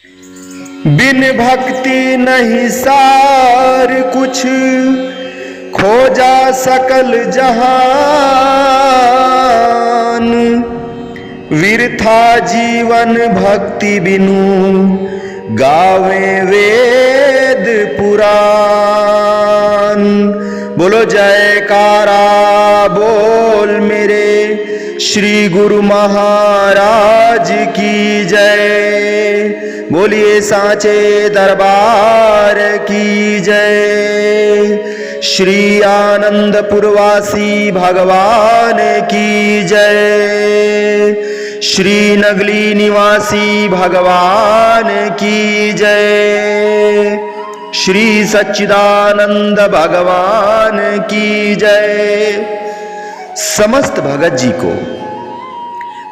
बिन भक्ति नहीं सार कुछ, खोजा सकल जहान। विरथा जीवन भक्ति बिनु, गावे वेद पुराण। बोलो जयकारा बोल मेरे श्री गुरु महाराज की जय। बोलिए साचे दरबार की जय। श्री आनंदपुरवासी भगवान की जय। श्री नगली निवासी भगवान की जय। श्री सच्चिदानंद भगवान की जय। समस्त भगत जी को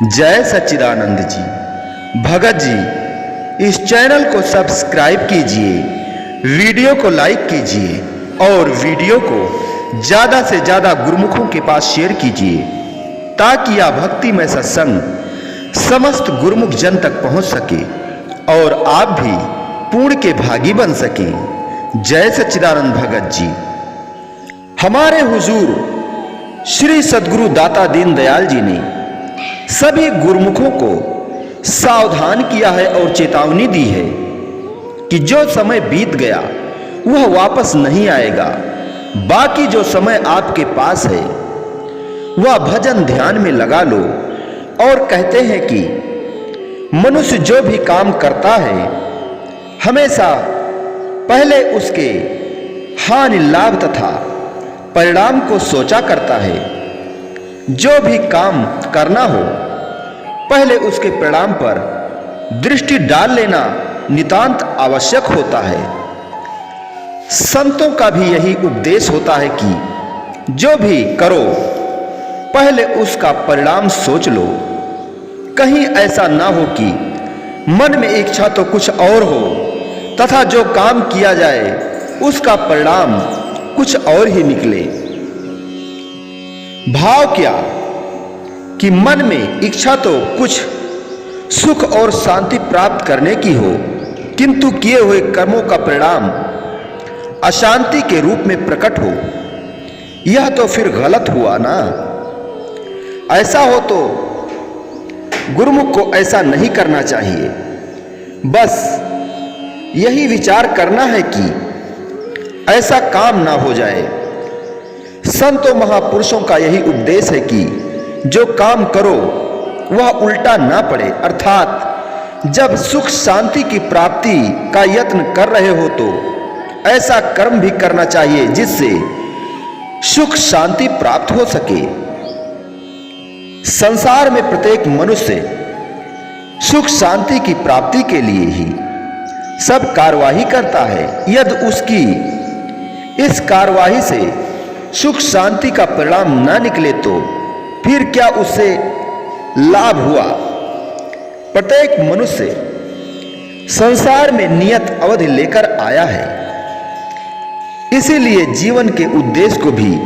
जय सच्चिदानंद जी। भगत जी, इस चैनल को सब्सक्राइब कीजिए, वीडियो को लाइक कीजिए और वीडियो को ज्यादा से ज्यादा गुरुमुखों के पास शेयर कीजिए, ताकि यह भक्तिमय सत्संग समस्त गुरुमुख जन तक पहुंच सके और आप भी पुण्य के भागी बन सकें। जय सच्चिदानंद भगत जी। हमारे हुजूर श्री सद्गुरु दाता दीनदयाल जी ने सभी गुरुमुखों को सावधान किया है और चेतावनी दी है कि जो समय बीत गया वह वापस नहीं आएगा। बाकी जो समय आपके पास है वह भजन ध्यान में लगा लो। और कहते हैं कि मनुष्य जो भी काम करता है हमेशा पहले उसके हानि लाभ तथा परिणाम को सोचा करता है। जो भी काम करना हो पहले उसके परिणाम पर दृष्टि डाल लेना नितांत आवश्यक होता है। संतों का भी यही उपदेश होता है कि जो भी करो पहले उसका परिणाम सोच लो। कहीं ऐसा ना हो कि मन में इच्छा तो कुछ और हो तथा जो काम किया जाए उसका परिणाम कुछ और ही निकले। भाव क्या कि मन में इच्छा तो कुछ सुख और शांति प्राप्त करने की हो, किंतु किए हुए कर्मों का परिणाम अशांति के रूप में प्रकट हो, यह तो फिर गलत हुआ ना। ऐसा हो तो गुरुमुख को ऐसा नहीं करना चाहिए। बस यही विचार करना है कि ऐसा काम ना हो जाए। संतों महापुरुषों का यही उपदेश है कि जो काम करो वह उल्टा ना पड़े, अर्थात जब सुख शांति की प्राप्ति का यत्न कर रहे हो तो ऐसा कर्म भी करना चाहिए जिससे सुख शांति प्राप्त हो सके। संसार में प्रत्येक मनुष्य सुख शांति की प्राप्ति के लिए ही सब कार्यवाही करता है। यदि उसकी इस कार्यवाही से सुख शांति का परिणाम न निकले तो फिर क्या उससे लाभ हुआ। प्रत्येक मनुष्य संसार में नियत अवधि लेकर आया है, इसीलिए जीवन के उद्देश्य को भी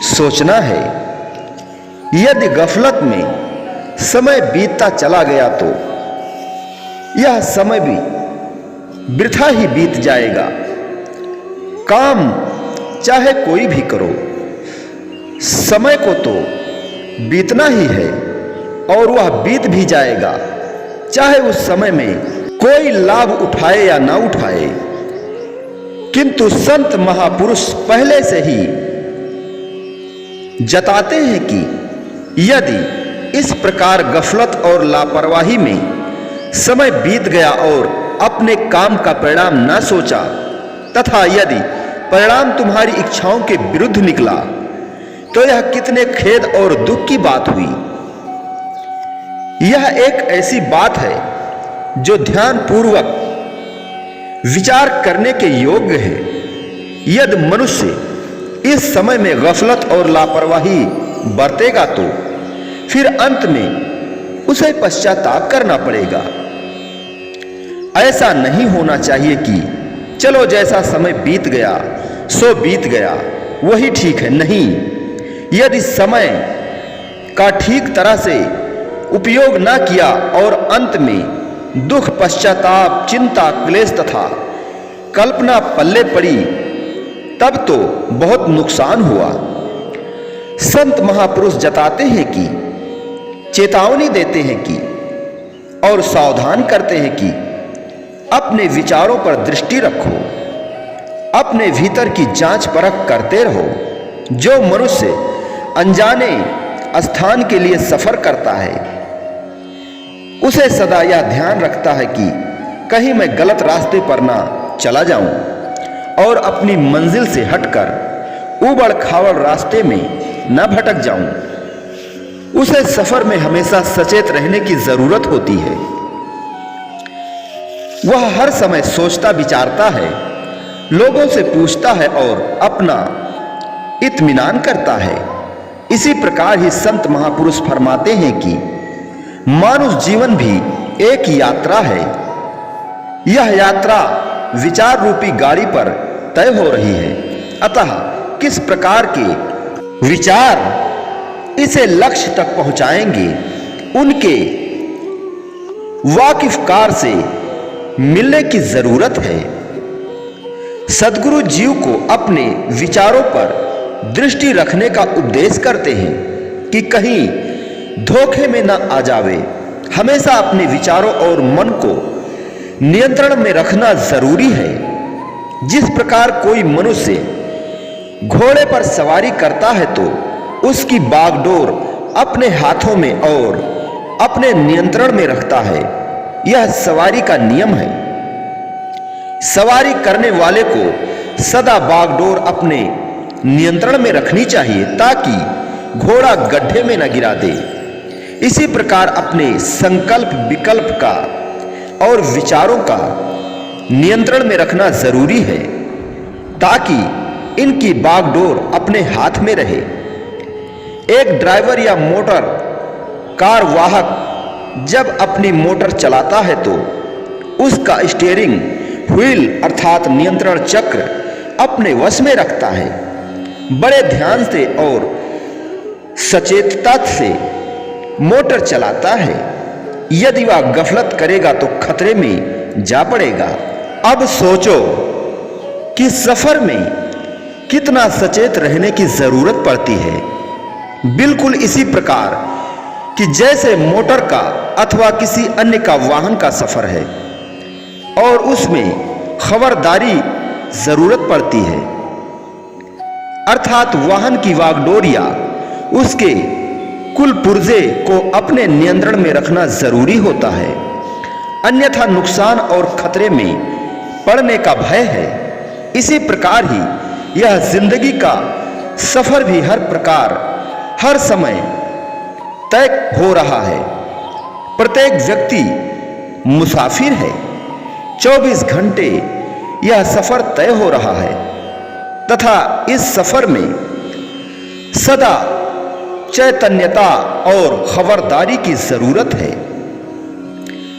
सोचना है। यदि गफलत में समय बीतता चला गया तो यह समय भी वृथा ही बीत जाएगा। काम चाहे कोई भी करो, समय को तो बीतना ही है और वह बीत भी जाएगा, चाहे उस समय में कोई लाभ उठाए या ना उठाए। किंतु संत महापुरुष पहले से ही जताते हैं कि यदि इस प्रकार गफलत और लापरवाही में समय बीत गया और अपने काम का परिणाम न सोचा तथा यदि परिणाम तुम्हारी इच्छाओं के विरुद्ध निकला तो यह कितने खेद और दुख की बात हुई। यह एक ऐसी बात है जो ध्यान पूर्वक विचार करने के योग्य है। यदि मनुष्य इस समय में गफलत और लापरवाही बरतेगा तो फिर अंत में उसे पश्चाताप करना पड़ेगा। ऐसा नहीं होना चाहिए कि चलो जैसा समय बीत गया सो बीत गया, वही ठीक है। नहीं, यदि समय का ठीक तरह से उपयोग ना किया और अंत में दुख, पश्चाताप, चिंता, क्लेश तथा कल्पना पल्ले पड़ी तब तो बहुत नुकसान हुआ। संत महापुरुष जताते हैं कि, चेतावनी देते हैं कि और सावधान करते हैं कि अपने विचारों पर दृष्टि रखो, अपने भीतर की जांच परख करते रहो। जो मनुष्य अनजाने स्थान के लिए सफर करता है उसे सदा यह ध्यान रखता है कि कहीं मैं गलत रास्ते पर ना चला जाऊं और अपनी मंजिल से हटकर उबड़ खाबड़ रास्ते में न भटक जाऊं। उसे सफर में हमेशा सचेत रहने की जरूरत होती है। वह हर समय सोचता विचारता है, लोगों से पूछता है और अपना इत्मीनान करता है। इसी प्रकार ही संत महापुरुष फरमाते हैं कि मानुष जीवन भी एक यात्रा है। यह यात्रा विचार रूपी गाड़ी पर तय हो रही है। अतः किस प्रकार के विचार इसे लक्ष्य तक पहुंचाएंगे, उनके वाकिफकार से मिलने की जरूरत है। सद्गुरु जीव को अपने विचारों पर दृष्टि रखने का उपदेश करते हैं कि कहीं धोखे में न आ जावे। हमेशा अपने विचारों और मन को नियंत्रण में रखना जरूरी है। जिस प्रकार कोई मनुष्य घोड़े पर सवारी करता है तो उसकी बागडोर अपने हाथों में और अपने नियंत्रण में रखता है। यह सवारी का नियम है। सवारी करने वाले को सदा बागडोर अपने नियंत्रण में रखनी चाहिए ताकि घोड़ा गड्ढे में न गिरा दे। इसी प्रकार अपने संकल्प विकल्प का और विचारों का नियंत्रण में रखना जरूरी है ताकि इनकी बागडोर अपने हाथ में रहे। एक ड्राइवर या मोटर कार वाहक जब अपनी मोटर चलाता है तो उसका स्टीयरिंग व्हील अर्थात नियंत्रण चक्र अपने वश में रखता है। बड़े ध्यान से और सचेतता से मोटर चलाता है। यदि वह गफलत करेगा तो खतरे में जा पड़ेगा। अब सोचो कि सफर में कितना सचेत रहने की जरूरत पड़ती है। बिल्कुल इसी प्रकार कि जैसे मोटर का अथवा किसी अन्य का वाहन का सफर है और उसमें खबरदारी जरूरत पड़ती है, अर्थात वाहन की बागडोर या उसके कुल पुर्जे को अपने नियंत्रण में रखना जरूरी होता है, अन्यथा नुकसान और खतरे में पड़ने का भय है। इसी प्रकार ही यह जिंदगी का सफर भी हर प्रकार हर समय तय हो रहा है। प्रत्येक व्यक्ति मुसाफिर है। 24 घंटे यह सफर तय हो रहा है तथा इस सफर में सदा चैतन्यता और खबरदारी की जरूरत है।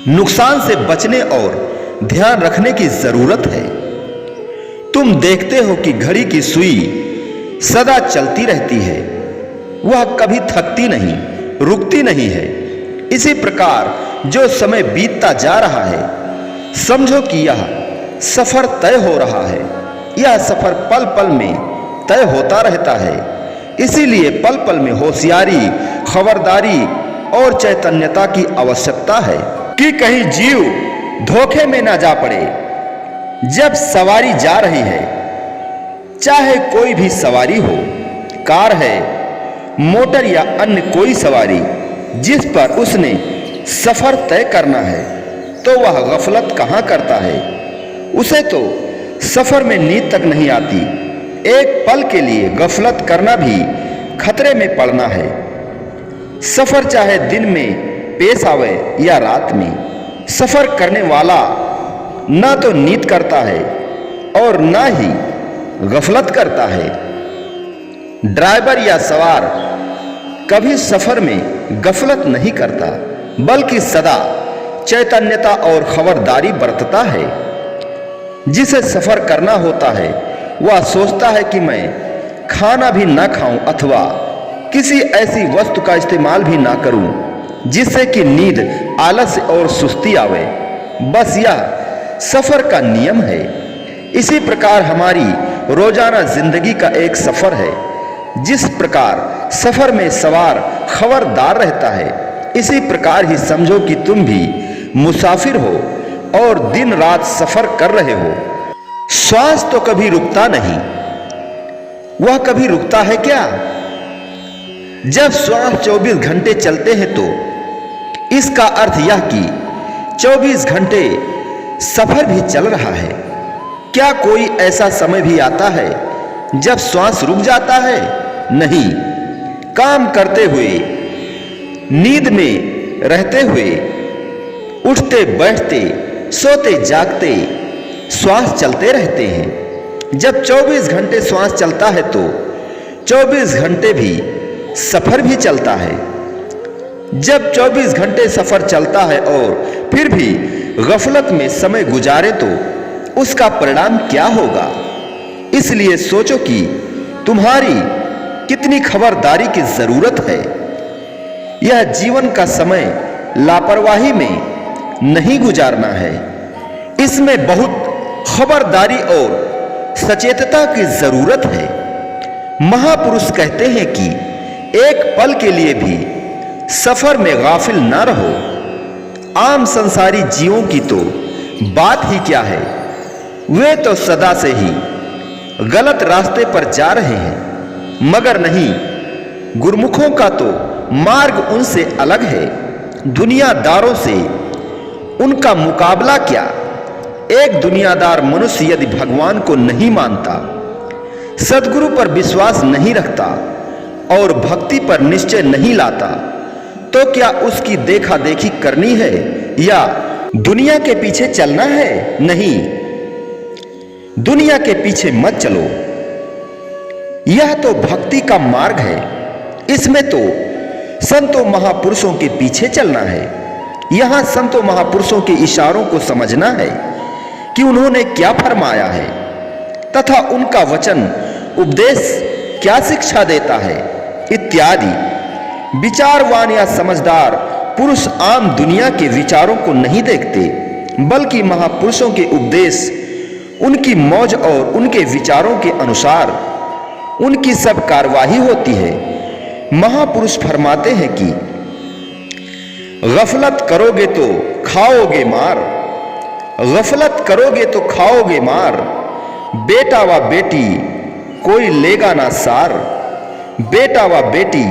नुकसान से बचने और ध्यान रखने की जरूरत है। तुम देखते हो कि घड़ी की सुई सदा चलती रहती है, वह कभी थकती नहीं, रुकती नहीं है। इसी प्रकार जो समय बीतता जा रहा है, समझो कि यह सफर तय हो रहा है। यह सफर पल पल में तय होता रहता है। इसीलिए पल पल में होशियारी, खबरदारी और चैतन्यता की आवश्यकता है कि कहीं जीव धोखे में ना जा पड़े। जब सवारी जा रही है, चाहे कोई भी सवारी हो, कार है, मोटर या अन्य कोई सवारी जिस पर उसने सफर तय करना है, तो वह गफलत कहाँ करता है। उसे तो सफर में नींद तक नहीं आती। एक पल के लिए गफलत करना भी खतरे में पड़ना है। सफर चाहे दिन में पेश आवे या रात में, सफर करने वाला ना तो नींद करता है और ना ही गफलत करता है। ड्राइवर या सवार कभी सफर में गफलत नहीं करता, बल्कि सदा चैतन्यता और खबरदारी बरतता है। जिसे सफर करना होता है वह सोचता है कि मैं खाना भी ना खाऊं अथवा किसी ऐसी वस्तु का इस्तेमाल भी ना करूं जिससे कि नींद, आलस और सुस्ती आवे। बस यह सफर का नियम है। इसी प्रकार हमारी रोजाना जिंदगी का एक सफर है। जिस प्रकार सफर में सवार खबरदार रहता है, इसी प्रकार ही समझो कि तुम भी मुसाफिर हो और दिन रात सफर कर रहे हो। श्वास तो कभी रुकता नहीं, वह कभी रुकता है क्या? जब श्वास 24 घंटे चलते हैं तो इसका अर्थ यह कि 24 घंटे सफर भी चल रहा है। क्या कोई ऐसा समय भी आता है जब श्वास रुक जाता है? नहीं। काम करते हुए, नींद में रहते हुए, उठते बैठते, सोते जागते श्वास चलते रहते हैं। जब 24 घंटे श्वास चलता है तो 24 घंटे भी सफर भी चलता है। जब 24 घंटे सफर चलता है और फिर भी गफलत में समय गुजारे तो उसका परिणाम क्या होगा? इसलिए सोचो कि तुम्हारी कितनी खबरदारी की जरूरत है। यह जीवन का समय लापरवाही में नहीं गुजारना है। इसमें बहुत खबरदारी और सचेतता की जरूरत है। महापुरुष कहते हैं कि एक पल के लिए भी सफर में गाफिल ना रहो। आम संसारी जीवों की तो बात ही क्या है, वे तो सदा से ही गलत रास्ते पर जा रहे हैं। मगर नहीं, गुरमुखों का तो मार्ग उनसे अलग है। दुनियादारों से उनका मुकाबला क्या? एक दुनियादार मनुष्य यदि भगवान को नहीं मानता, सद्गुरु पर विश्वास नहीं रखता और भक्ति पर निश्चय नहीं लाता, तो क्या उसकी देखा देखी करनी है या दुनिया के पीछे चलना है? नहीं, दुनिया के पीछे मत चलो। यह तो भक्ति का मार्ग है। इसमें तो संतों महापुरुषों के पीछे चलना है। यहां संतों महापुरुषों के इशारों को समझना है कि उन्होंने क्या फरमाया है तथा उनका वचन उपदेश क्या शिक्षा देता है इत्यादि। विचारवान या समझदार पुरुष आम दुनिया के विचारों को नहीं देखते, बल्कि महापुरुषों के उपदेश, उनकी मौज और उनके विचारों के अनुसार उनकी सब कार्यवाही होती है। महापुरुष फरमाते हैं कि गफलत करोगे तो खाओगे मार, गफलत करोगे तो खाओगे मार, बेटा व बेटी कोई लेगा ना सार, बेटा व बेटी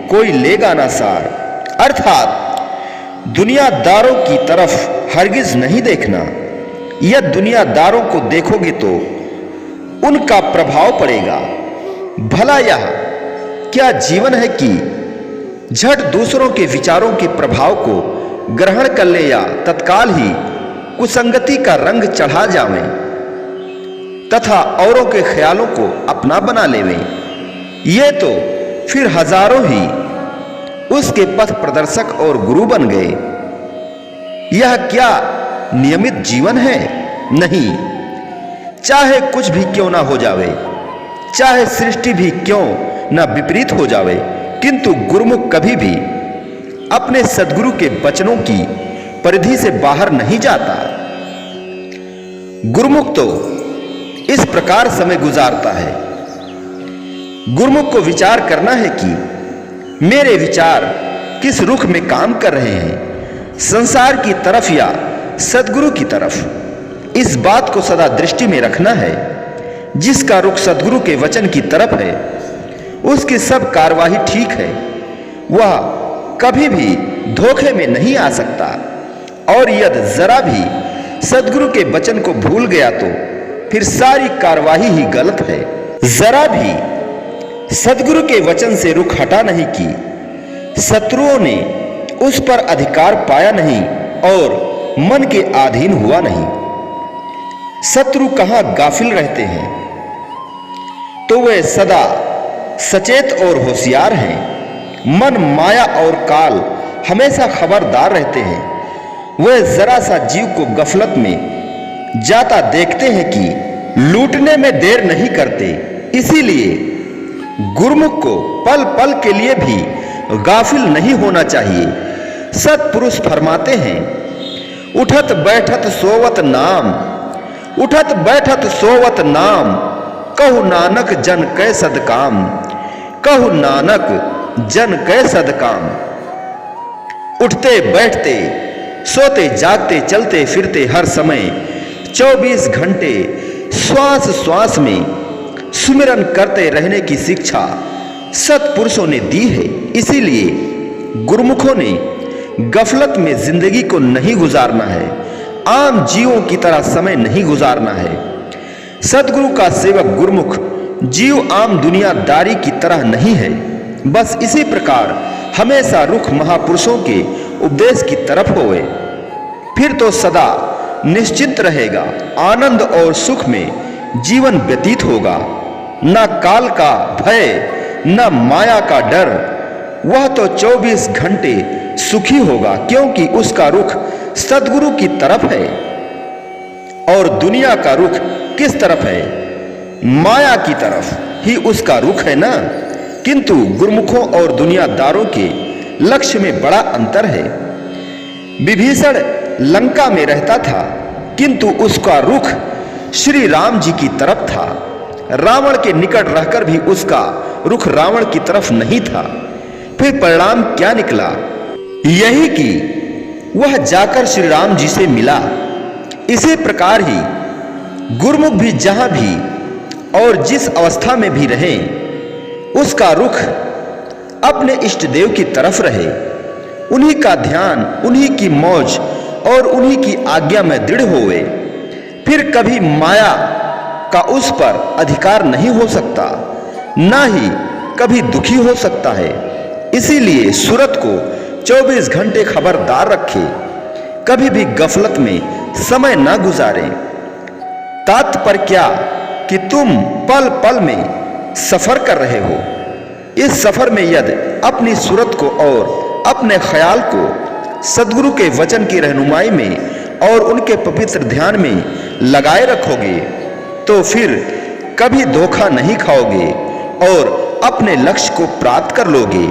कोई लेगा ना सार। अर्थात दुनियादारों की तरफ हरगिज नहीं देखना। यदि दुनियादारों को देखोगे तो उनका प्रभाव पड़ेगा। भला यह क्या जीवन है कि झट दूसरों के विचारों के प्रभाव को ग्रहण कर ले या तत्काल ही कुसंगति का रंग चढ़ा जावें तथा औरों के ख्यालों को अपना बना लेवें? ये तो फिर हजारों ही उसके पथ प्रदर्शक और गुरु बन गए। यह क्या नियमित जीवन है? नहीं। चाहे कुछ भी क्यों ना हो जावे, चाहे सृष्टि भी क्यों ना विपरीत हो जावे, किंतु गुरुमुख कभी भी अपने सद्गुरु के वचनों की परिधि से बाहर नहीं जाता। गुरुमुख तो इस प्रकार समय गुजारता है। गुरुमुख को विचार करना है कि मेरे विचार किस रुख में काम कर रहे हैं, संसार की तरफ या सद्गुरु की तरफ। इस बात को सदा दृष्टि में रखना है। जिसका रुख सद्गुरु के वचन की तरफ है, उसकी सब कार्यवाही ठीक है। वह कभी भी धोखे में नहीं आ सकता। और यदि जरा भी सद्गुरु के वचन को भूल गया तो फिर सारी कार्यवाही ही गलत है। जरा भी सद्गुरु के वचन से रुख हटा नहीं की, शत्रुओं ने उस पर अधिकार पाया नहीं और मन के अधीन हुआ नहीं। शत्रु कहां गाफिल रहते हैं तो वे सदा सचेत और होशियार हैं। मन, माया और काल हमेशा खबरदार रहते हैं। वे जरा सा जीव को गफलत में जाता देखते हैं कि लूटने में देर नहीं करते। इसीलिए गुरुमुख को पल पल के लिए भी गाफिल नहीं होना चाहिए। सतपुरुष फरमाते हैं, उठत बैठत सोवत नाम, उठत बैठत सोवत नाम, कहु नानक जन कै सदकाम, कहु नानक जन कै सदकाम। उठते बैठते सोते जागते चलते फिरते हर समय 24 घंटे श्वास श्वास में सुमिरन करते रहने की शिक्षा सत्पुरुषों ने दी है। इसीलिए गुरुमुखों ने गफलत में जिंदगी को नहीं गुजारना है, आम जीवों की तरह समय नहीं गुजारना है। सदगुरु का सेवक गुरुमुख जीव आम दुनियादारी की तरह नहीं है। बस इसी प्रकार हमेशा रुख महापुरुषों के उपदेश की तरफ होए, फिर तो सदा निश्चिंत रहेगा, आनंद और सुख में जीवन व्यतीत होगा। न काल का भय न माया का डर, वह तो 24 घंटे सुखी होगा, क्योंकि उसका रुख सदगुरु की तरफ है। और दुनिया का रुख किस तरफ है? माया की तरफ ही उसका रुख है ना। किंतु गुरुमुखों और दुनियादारों के लक्ष्य में बड़ा अंतर है। विभीषण लंका में रहता था, किंतु उसका रुख श्री राम जी की तरफ था। रावण के निकट रहकर भी उसका रुख रावण की तरफ नहीं था। फिर परिणाम क्या निकला? यही कि वह जाकर श्री राम जी से मिला। इसी प्रकार ही गुरुमुख भी जहां भी और जिस अवस्था में भी रहे, उसका रुख अपने इष्ट देव की तरफ रहे, उन्हीं का ध्यान, उन्हीं की मौज और उन्हीं की आज्ञा में दृढ़ होवे। फिर कभी माया का उस पर अधिकार नहीं हो सकता, ना ही कभी दुखी हो सकता है। इसीलिए सूरत को 24 घंटे खबरदार रखे, कभी भी गफलत में समय ना गुजारे। तात्पर्य क्या कि तुम पल पल में सफर कर रहे हो। इस सफर में यदि अपनी सूरत को और अपने ख्याल को सदगुरु के वचन की रहनुमाई में और उनके पवित्र ध्यान में लगाए रखोगे, तो फिर कभी धोखा नहीं खाओगे और अपने लक्ष्य को प्राप्त कर लोगे।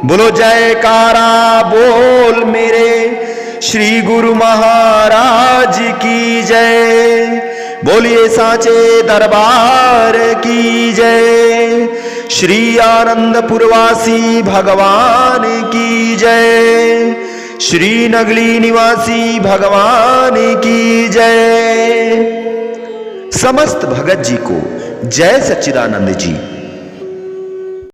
बोलो जयकारा बोल मेरे श्री गुरु महाराज की जय। बोलिए साचे दरबार की जय। श्री आनंदपुरवासी भगवान की जय। श्री नगली निवासी भगवान की जय। समस्त भगत जी को जय सच्चिदानंद जी।